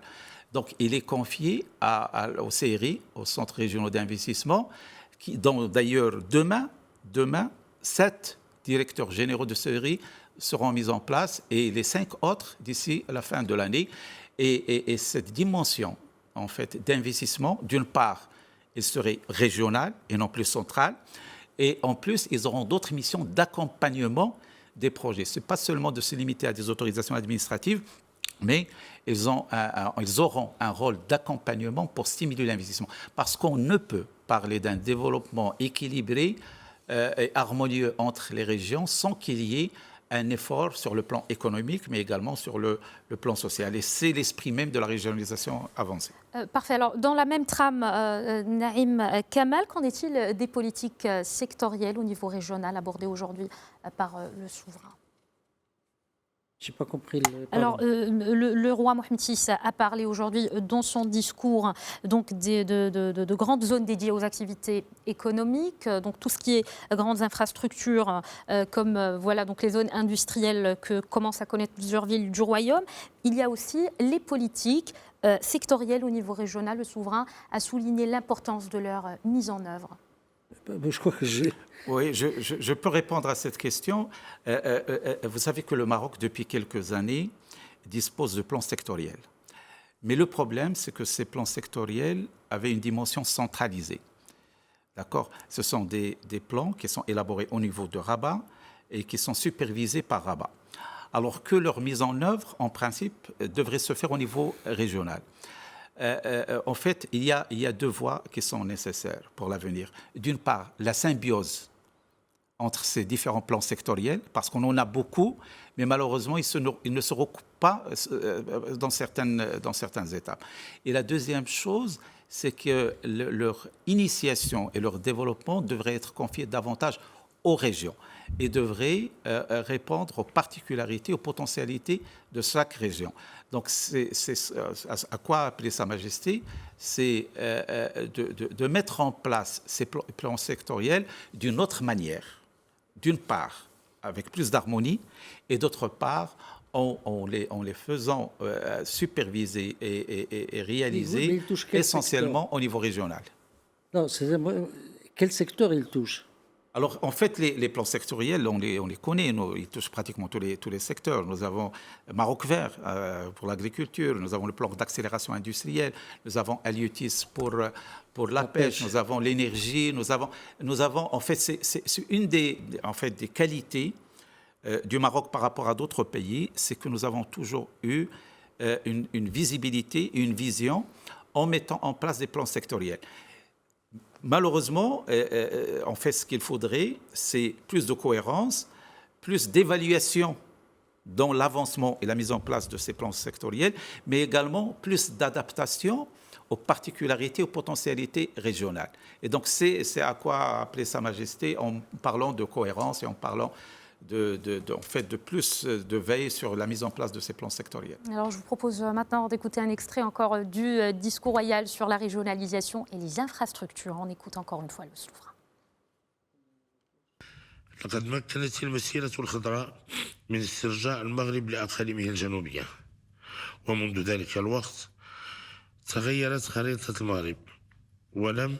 Donc, il est confié au CRI, au Centre régional d'investissement, dont d'ailleurs demain, 7 directeurs généraux de CRI seront mis en place et les 5 autres d'ici la fin de l'année. Et cette dimension, en fait, d'investissement, d'une part, elle serait régionale et non plus centrale. Et en plus, ils auront d'autres missions d'accompagnement des projets. Ce n'est pas seulement de se limiter à des autorisations administratives, mais ils auront un rôle d'accompagnement pour stimuler l'investissement. Parce qu'on ne peut parler d'un développement équilibré et harmonieux entre les régions sans qu'il y ait un effort sur le plan économique, mais également sur le plan social. Et c'est l'esprit même de la régionalisation avancée. Parfait. Alors, dans la même trame, Naïm Kamal, qu'en est-il des politiques sectorielles au niveau régional abordées aujourd'hui par le souverain ? Je n'ai pas compris. Alors, le roi Mohamed VI a parlé aujourd'hui dans son discours donc, de grandes zones dédiées aux activités économiques, donc tout ce qui est grandes infrastructures, comme voilà, donc les zones industrielles que commencent à connaître plusieurs villes du royaume. Il y a aussi les politiques sectorielles au niveau régional. Le souverain a souligné l'importance de leur mise en œuvre. Je crois que Oui, je peux répondre à cette question. Vous savez que le Maroc, depuis quelques années, dispose de plans sectoriels. Mais le problème, c'est que ces plans sectoriels avaient une dimension centralisée. D'accord ? Ce sont des plans qui sont élaborés au niveau de Rabat et qui sont supervisés par Rabat. Alors que leur mise en œuvre, en principe, devrait se faire au niveau régional. En fait, il y a 2 voies qui sont nécessaires pour l'avenir. D'une part, la symbiose entre ces différents plans sectoriels, parce qu'on en a beaucoup, mais malheureusement, ils ne se recoupent pas dans certaines étapes. Et la deuxième chose, c'est que leur initiation et leur développement devraient être confiés davantage aux régions et devraient répondre aux particularités, aux potentialités de chaque région. Donc, à quoi appeler Sa Majesté ? C'est de mettre en place ces plans sectoriels d'une autre manière. D'une part, avec plus d'harmonie, et d'autre part, en les faisant superviser et réaliser essentiellement au niveau régional. Non, quel secteur il touche ? Alors, en fait, les plans sectoriels, on les connaît, ils touchent pratiquement tous les secteurs. Nous avons Maroc Vert pour l'agriculture, nous avons le plan d'accélération industrielle, nous avons Aliotis pour la pêche, nous avons l'énergie, nous avons en fait, c'est une des qualités du Maroc par rapport à d'autres pays, c'est que nous avons toujours eu une visibilité, une vision en mettant en place des plans sectoriels. Malheureusement, en fait, ce qu'il faudrait, c'est plus de cohérence, plus d'évaluation dans l'avancement et la mise en place de ces plans sectoriels, mais également plus d'adaptation aux particularités, aux potentialités régionales. Et donc, c'est à quoi appeler Sa Majesté en parlant de cohérence et en parlant en fait, de plus de veille sur la mise en place de ces plans sectoriels. Alors, je vous propose maintenant d'écouter un extrait encore du discours royal sur la régionalisation et les infrastructures. On écoute encore une fois le souverain. لقد مكنت المسيرة الخضراء من استرجاع المغرب لأقاليمه الجنوبية ومنذ ذلك الوقت تغيرت خريطة المغرب ولم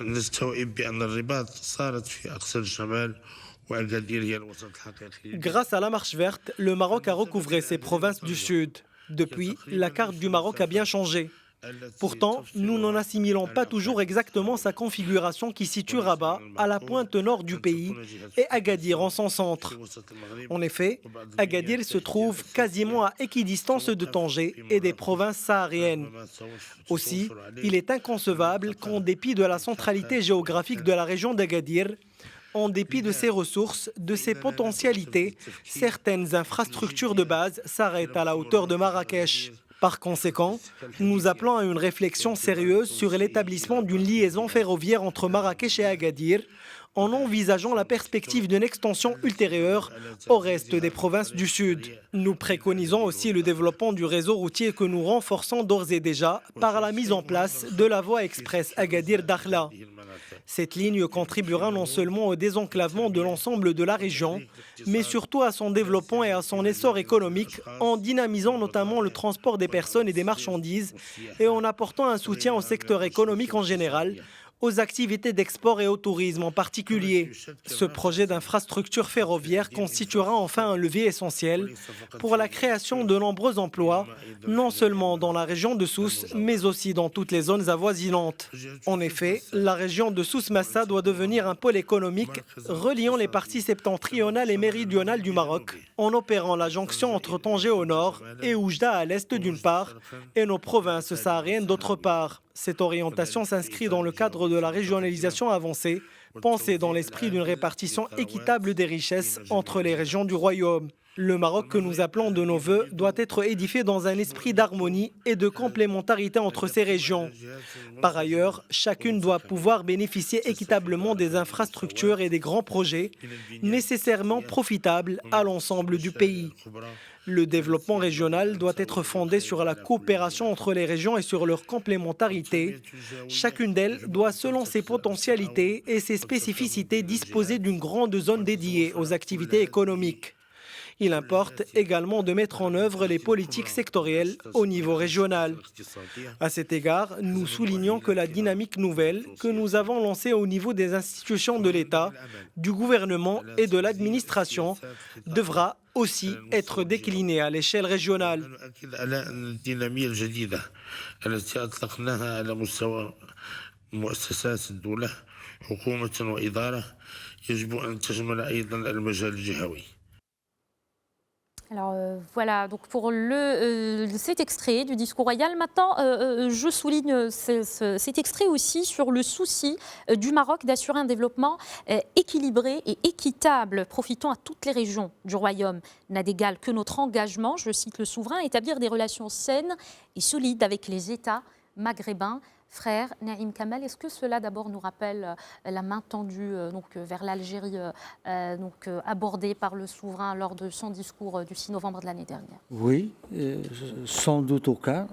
نستوعب بأن الرباط صارت في أقصى الشمال وأكادير هي الوسط الحقيقي. Grâce à la Marche verte, le Maroc a recouvré ses provinces du sud. Depuis, la carte du Maroc a bien changé. Pourtant, nous n'en assimilons pas toujours exactement sa configuration qui situe Rabat à la pointe nord du pays et Agadir en son centre. En effet, Agadir se trouve quasiment à équidistance de Tanger et des provinces sahariennes. Aussi, il est inconcevable qu'en dépit de la centralité géographique de la région d'Agadir, en dépit de ses ressources, de ses potentialités, certaines infrastructures de base s'arrêtent à la hauteur de Marrakech. Par conséquent, nous appelons à une réflexion sérieuse sur l'établissement d'une liaison ferroviaire entre Marrakech et Agadir, en envisageant la perspective d'une extension ultérieure au reste des provinces du Sud. Nous préconisons aussi le développement du réseau routier que nous renforçons d'ores et déjà par la mise en place de la voie express Agadir-Dakhla. Cette ligne contribuera non seulement au désenclavement de l'ensemble de la région, mais surtout à son développement et à son essor économique, en dynamisant notamment le transport des personnes et des marchandises et en apportant un soutien au secteur économique en général, aux activités d'export et au tourisme en particulier. Ce projet d'infrastructure ferroviaire constituera enfin un levier essentiel pour la création de nombreux emplois, non seulement dans la région de Sousse, mais aussi dans toutes les zones avoisinantes. En effet, la région de Sousse-Massa doit devenir un pôle économique reliant les parties septentrionales et méridionales du Maroc, en opérant la jonction entre Tanger au nord et Oujda à l'est d'une part, et nos provinces sahariennes d'autre part. Cette orientation s'inscrit dans le cadre de la régionalisation avancée, pensée dans l'esprit d'une répartition équitable des richesses entre les régions du royaume. Le Maroc que nous appelons de nos vœux doit être édifié dans un esprit d'harmonie et de complémentarité entre ces régions. Par ailleurs, chacune doit pouvoir bénéficier équitablement des infrastructures et des grands projets nécessairement profitables à l'ensemble du pays. Le développement régional doit être fondé sur la coopération entre les régions et sur leur complémentarité. Chacune d'elles doit, selon ses potentialités et ses spécificités, disposer d'une grande zone dédiée aux activités économiques. Il importe également de mettre en œuvre les politiques sectorielles au niveau régional. À cet égard, nous soulignons que la dynamique nouvelle que nous avons lancée au niveau des institutions de l'État, du gouvernement et de l'administration devra aussi être déclinée à l'échelle régionale. Alors voilà, donc pour cet extrait du discours royal. Maintenant, je souligne cet extrait aussi sur le souci du Maroc d'assurer un développement équilibré et équitable, profitant à toutes les régions du royaume. N'a d'égal que notre engagement, je cite le souverain, à établir des relations saines et solides avec les États maghrébins. Frère Naïm Kamal, est-ce que cela d'abord nous rappelle la main tendue vers l'Algérie abordée par le souverain lors de son discours du 6 novembre de l'année dernière? Oui, sans doute aucun.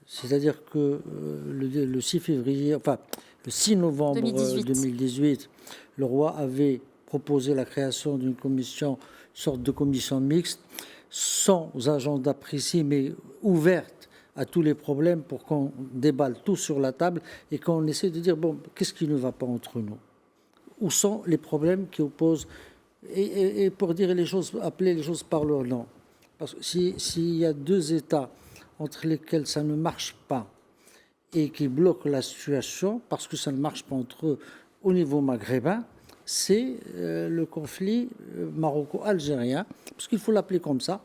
C'est-à-dire que le 6 février, enfin le 6 novembre 2018, le roi avait proposé la création d'une commission, sorte de commission mixte, sans agenda précis mais ouverte à tous les problèmes pour qu'on déballe tout sur la table et qu'on essaie de dire, bon, qu'est-ce qui ne va pas entre nous? Où sont les problèmes qui opposent? Et pour dire les choses, appeler les choses par leur nom. Parce que s'il y a deux États entre lesquels ça ne marche pas et qui bloquent la situation, parce que ça ne marche pas entre eux au niveau maghrébin, c'est le conflit maroco-algérien, parce qu'il faut l'appeler comme ça,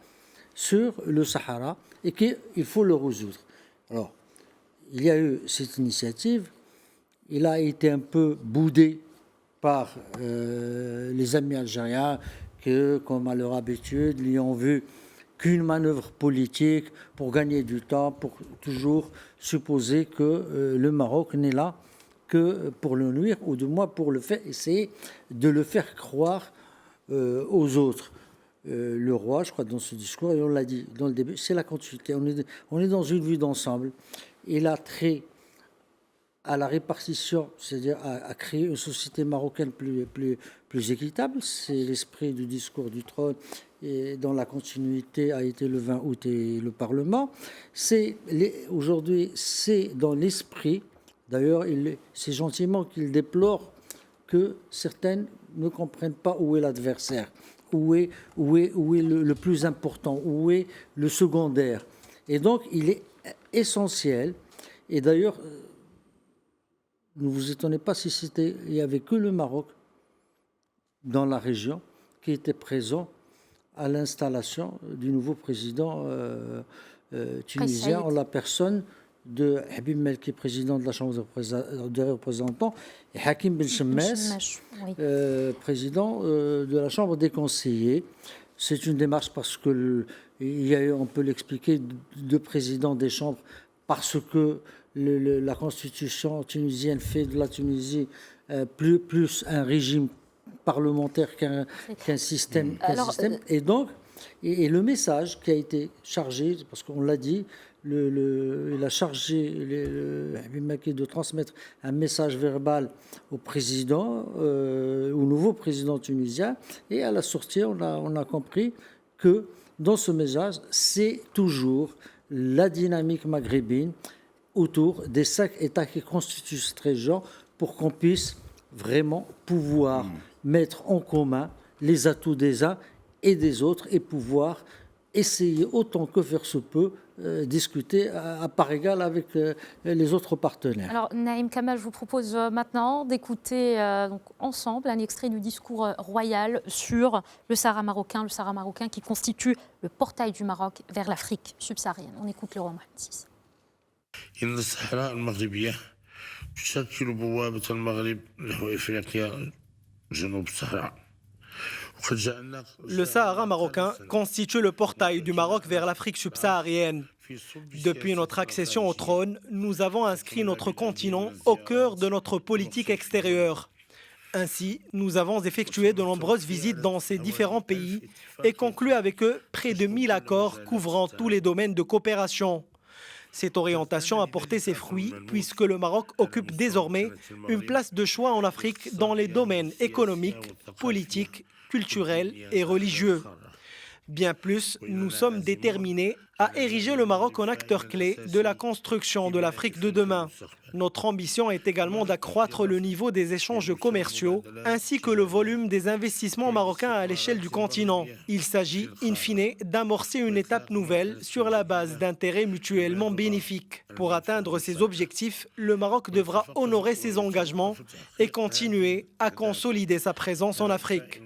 sur le Sahara, et qu'il faut le résoudre. Alors, il y a eu cette initiative, il a été un peu boudé par les amis algériens, que, comme à leur habitude, lui ont vu qu'une manœuvre politique pour gagner du temps, pour toujours supposer que le Maroc n'est là que pour le nuire, ou du moins pour essayer de le faire croire aux autres. Le roi, je crois, dans ce discours, et on l'a dit dans le début, c'est la continuité. On est dans une vue d'ensemble. Il a trait à la répartition, c'est-à-dire à créer une société marocaine plus équitable. C'est l'esprit du discours du trône, et dont la continuité a été le 20 août et le Parlement. Aujourd'hui, c'est dans l'esprit, d'ailleurs, c'est gentiment qu'il déplore que certaines ne comprennent pas où est l'adversaire, où est le plus important, où est le secondaire. Et donc, il est essentiel, et d'ailleurs, ne vous étonnez pas si il n'y avait que le Maroc dans la région qui était présent à l'installation du nouveau président tunisien, en la personne de Habib Melki, président de la Chambre des représentants, et Hakim Ben Chemmes, président de la Chambre des conseillers. C'est une démarche parce que il y a eu, on peut l'expliquer, deux présidents des chambres, parce que la constitution tunisienne fait de la Tunisie plus un régime parlementaire qu'un système. Et donc, et le message qui a été chargé, parce qu'on l'a dit, il a chargé Habib Melki de transmettre un message verbal au président, au nouveau président tunisien, et à la sortie, on a compris que dans ce message, c'est toujours la dynamique maghrébine autour des 5 États qui constituent cette région, pour qu'on puisse vraiment pouvoir mettre en commun les atouts des uns et des autres, et pouvoir essayer autant que faire se peut discuter à part égale avec les autres partenaires. Alors Naïm Kamal, je vous propose maintenant d'écouter donc ensemble un extrait du discours royal sur le Sahara marocain qui constitue le portail du Maroc vers l'Afrique subsaharienne. On écoute le roi Mohamed VI. إن الصحراء المغربية تشكل بوابة المغرب نحو إفريقيا جنوب الصحراء. Le Sahara marocain constitue le portail du Maroc vers l'Afrique subsaharienne. Depuis notre accession au trône, nous avons inscrit notre continent au cœur de notre politique extérieure. Ainsi, nous avons effectué de nombreuses visites dans ces différents pays et conclu avec eux près de 1000 accords couvrant tous les domaines de coopération. Cette orientation a porté ses fruits puisque le Maroc occupe désormais une place de choix en Afrique dans les domaines économiques, politiques, culturels et religieux. Bien plus, nous sommes déterminés à ériger le Maroc en acteur clé de la construction de l'Afrique de demain. Notre ambition est également d'accroître le niveau des échanges commerciaux ainsi que le volume des investissements marocains à l'échelle du continent. Il s'agit, in fine, d'amorcer une étape nouvelle sur la base d'intérêts mutuellement bénéfiques. Pour atteindre ces objectifs, le Maroc devra honorer ses engagements et continuer à consolider sa présence en Afrique.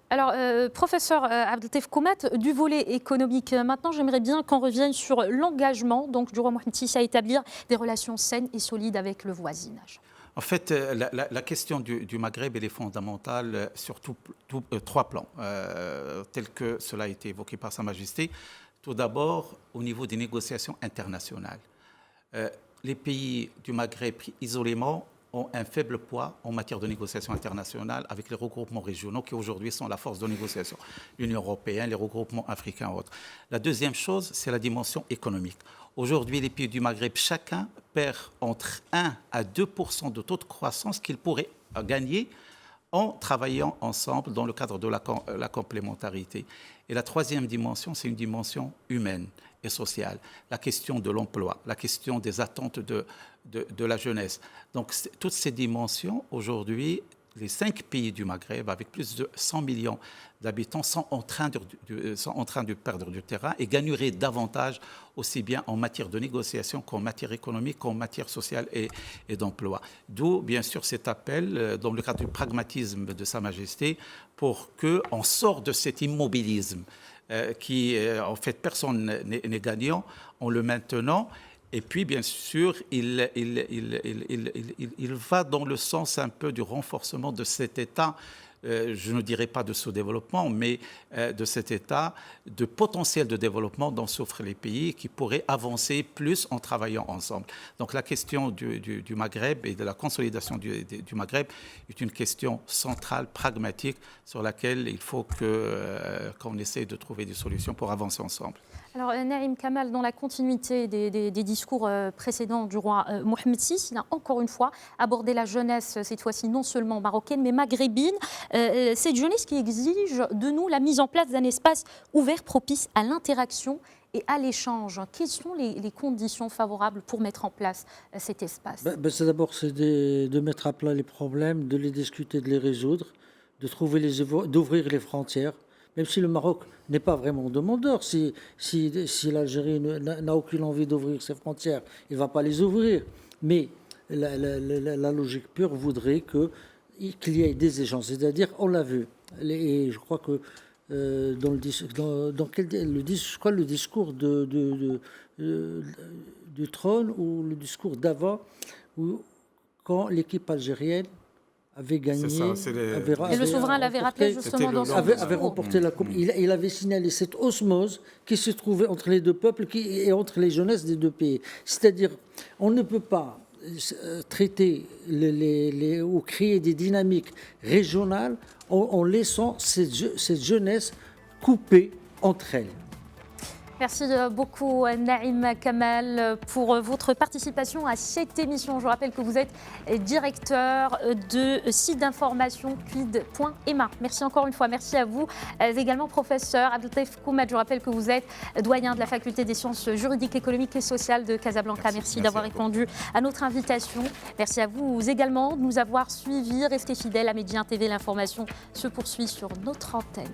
Alors, professeur Abdeltef Koumat, du volet économique, maintenant j'aimerais bien qu'on revienne sur l'engagement du roi Mohamed VI à établir des relations saines et solides avec le voisinage. En fait, la question du Maghreb elle est fondamentale sur 3 plans, tels que cela a été évoqué par Sa Majesté. Tout d'abord, au niveau des négociations internationales. Les pays du Maghreb isolément ont un faible poids en matière de négociations internationales avec les regroupements régionaux qui aujourd'hui sont la force de négociation. L'Union européenne, les regroupements africains et autres. La deuxième chose, c'est la dimension économique. Aujourd'hui, les pays du Maghreb, chacun perd entre 1 à 2% de taux de croissance qu'ils pourraient gagner en travaillant ensemble dans le cadre de la complémentarité. Et la troisième dimension, c'est une dimension humaine et sociale. La question de l'emploi, la question des attentes de la jeunesse. Donc, toutes ces dimensions, aujourd'hui, les 5 pays du Maghreb, avec plus de 100 millions d'habitants, sont en train de perdre du terrain et gagneraient davantage, aussi bien en matière de négociation qu'en matière économique, qu'en matière sociale et d'emploi. D'où, bien sûr, cet appel, dans le cadre du pragmatisme de Sa Majesté, pour qu'on sorte de cet immobilisme qui, en fait, personne n'est gagnant en le maintenant. Et puis, bien sûr, il va dans le sens un peu du renforcement de cet État, je ne dirais pas de sous-développement, mais de cet État de potentiel de développement dont souffrent les pays qui pourraient avancer plus en travaillant ensemble. Donc la question du Maghreb et de la consolidation du Maghreb est une question centrale, pragmatique, sur laquelle il faut qu'on essaie de trouver des solutions pour avancer ensemble. Alors, Naïm Kamal, dans la continuité des discours précédents du roi Mohamed VI, il a encore une fois abordé la jeunesse, cette fois-ci non seulement marocaine, mais maghrébine. Cette jeunesse qui exige de nous la mise en place d'un espace ouvert propice à l'interaction et à l'échange. Quelles sont les conditions favorables pour mettre en place cet espace ? C'est d'abord de mettre à plat les problèmes, de les discuter, de les résoudre, d'ouvrir les frontières. Même si le Maroc n'est pas vraiment demandeur, si l'Algérie n'a aucune envie d'ouvrir ses frontières, il ne va pas les ouvrir. Mais la logique pure voudrait qu'il y ait des échanges. C'est-à-dire, on l'a vu, et je crois que dans le discours du trône ou le discours d'avant, quand l'équipe algérienne avait gagné. Et le souverain l'avait rappelé justement dans son discours. Avait remporté la Coupe. Il avait signalé cette osmose qui se trouvait entre les deux peuples et entre les jeunesses des deux pays. C'est-à-dire, on ne peut pas traiter ou créer des dynamiques régionales en laissant cette jeunesse coupée entre elles. Merci beaucoup Naïm Kamal pour votre participation à cette émission. Je rappelle que vous êtes directeur de site d'information quid.ema. Merci encore une fois. Merci à vous également professeur Abdeltaïf Koumed. Je rappelle que vous êtes doyen de la faculté des sciences juridiques, économiques et sociales de Casablanca. Merci d'avoir répondu à notre invitation. Merci à vous également de nous avoir suivis. Restez fidèles à Médien TV. L'information se poursuit sur notre antenne.